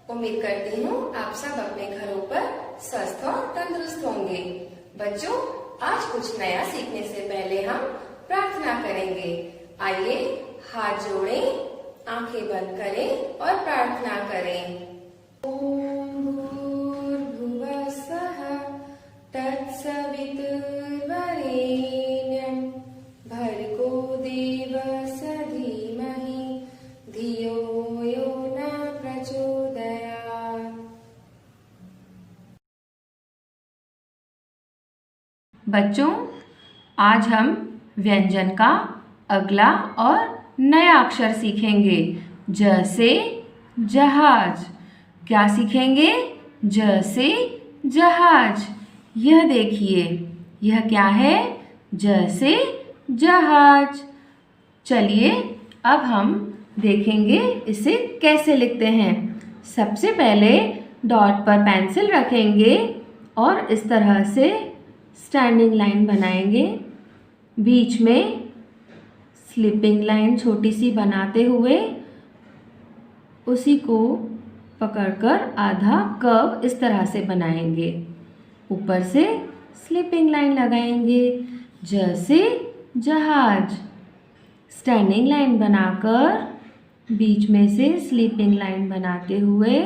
उम्मीद करती हूँ आप सब अपने घरों पर स्वस्थ और तंदुरुस्त होंगे। बच्चों, आज कुछ नया सीखने से पहले हम प्रार्थना करेंगे। आइए हाथ जोड़ें, आंखें बंद करें और प्रार्थना करें। ओम भूर्भुवः स्वः तत्सवितुर्वरेण्यं भर्गो देवस्य धीमहि धियो यो न प्रचोदयात्। बच्चों, आज हम व्यंजन का अगला और नया अक्षर सीखेंगे। ज से जहाज। क्या सीखेंगे? ज से जहाज। यह देखिए, यह क्या है? ज से जहाज। चलिए अब हम देखेंगे इसे कैसे लिखते हैं। सबसे पहले डॉट पर पेंसिल रखेंगे और इस तरह से स्टैंडिंग लाइन बनाएंगे। बीच में स्लिपिंग लाइन छोटी सी बनाते हुए उसी को पकड़कर आधा कर्व इस तरह से बनाएंगे। ऊपर से स्लिपिंग लाइन लगाएंगे। ज से जहाज। स्टैंडिंग लाइन बनाकर बीच में से स्लिपिंग लाइन बनाते हुए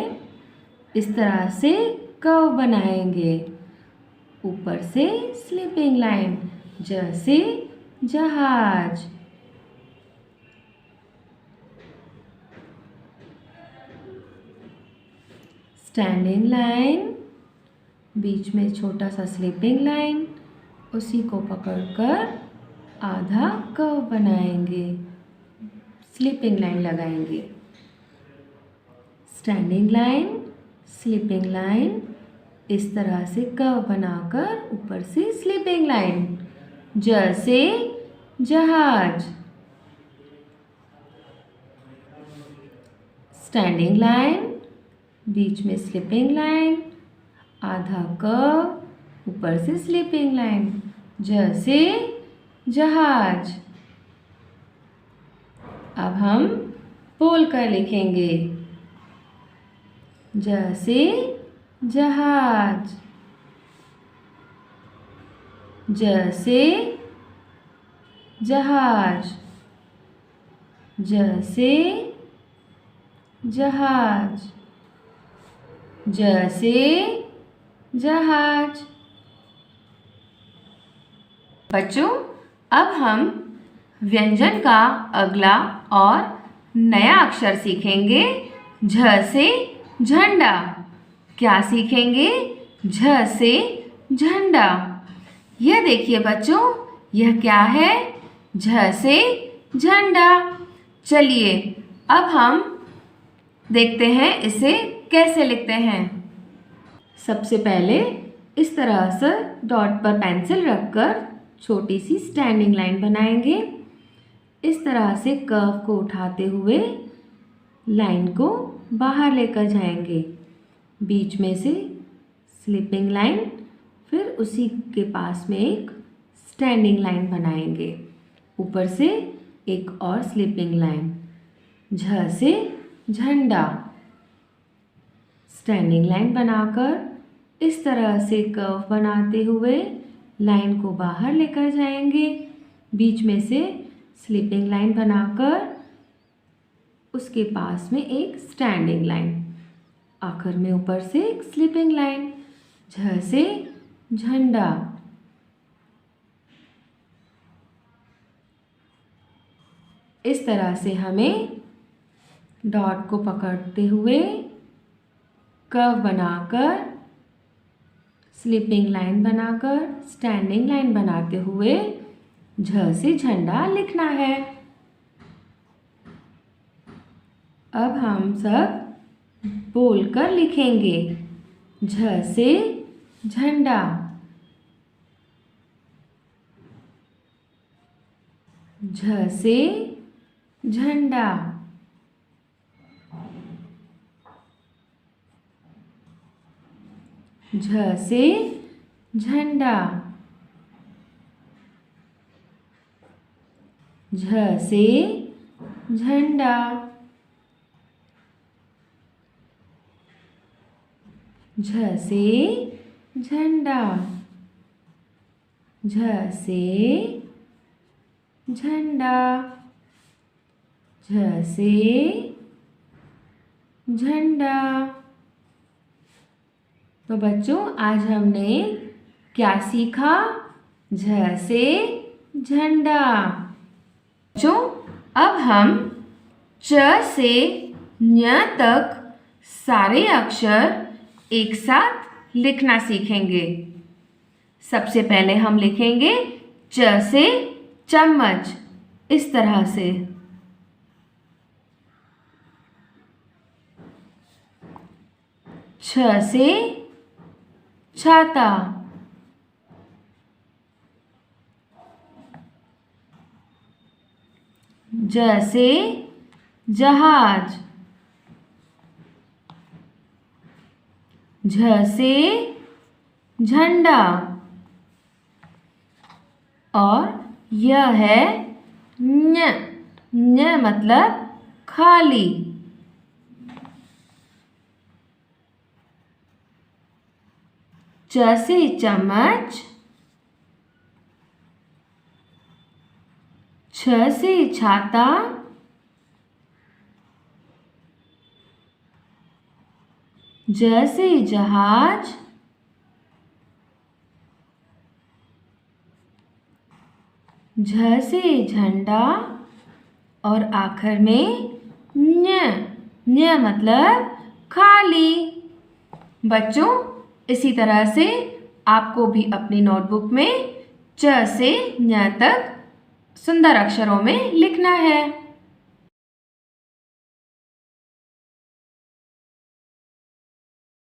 इस तरह से कर्व बनाएंगे। ऊपर से स्लिपिंग लाइन। ज से जहाज। स्टैंडिंग लाइन, बीच में छोटा सा स्लिपिंग लाइन, उसी को पकड़कर आधा कर्व बनाएंगे। स्लिपिंग लाइन लगाएंगे। स्टैंडिंग लाइन, स्लिपिंग लाइन, इस तरह से कर्व बनाकर ऊपर से स्लिपिंग लाइन। ज से जहाज। स्टैंडिंग लाइन, बीच में स्लिपिंग लाइन, आधा कर्व, ऊपर से स्लिपिंग लाइन। ज से जहाज। अब हम बोल कर लिखेंगे। ज से जहाज। ज से जहाज। ज से जहाज। ज से जहाज। बच्चों, अब हम व्यंजन का अगला और नया अक्षर सीखेंगे। झ से झंडा। क्या सीखेंगे? झ से झंडा। यह देखिए बच्चों, यह क्या है? झ से झंडा। चलिए अब हम देखते हैं इसे कैसे लिखते हैं। सबसे पहले इस तरह से डॉट पर पेंसिल रखकर छोटी सी स्टैंडिंग लाइन बनाएंगे। इस तरह से कर्व को उठाते हुए लाइन को बाहर लेकर जाएंगे। बीच में से स्लिपिंग लाइन, फिर उसी के पास में एक स्टैंडिंग लाइन बनाएंगे। ऊपर से एक और स्लिपिंग लाइन। झ से झंडा। स्टैंडिंग लाइन बनाकर इस तरह से कर्व बनाते हुए लाइन को बाहर लेकर जाएंगे। बीच में से स्लिपिंग लाइन बनाकर उसके पास में एक स्टैंडिंग लाइन। आखिर में ऊपर से एक स्लिपिंग लाइन। झ से झंडा। इस तरह से हमें डॉट को पकड़ते हुए कर्व बनाकर स्लिपिंग लाइन बनाकर स्टैंडिंग लाइन बनाते हुए झ से झंडा लिखना है। अब हम सब बोलकर लिखेंगे। झ से झंडा। झ से झंडा। झ से झंडा। झ से झंडा। झ से झंडा, झ से झंडा, झ से झंडा। तो बच्चों आज हमने क्या सीखा? झ से झंडा। बच्चों अब हम च से ञ तक सारे अक्षर एक साथ लिखना सीखेंगे। सबसे पहले हम लिखेंगे च से चम्मच, इस तरह से। छ से छाता, ज से जहाज, झ से झंडा और यह है ञ। ञ मतलब खाली। च से चम्मच, छ से छाता, ज से जहाज, झ से झंडा और आखिर में ञ। ञ मतलब खाली। बच्चों इसी तरह से आपको भी अपनी नोटबुक में च से ञ तक सुंदर अक्षरों में लिखना है।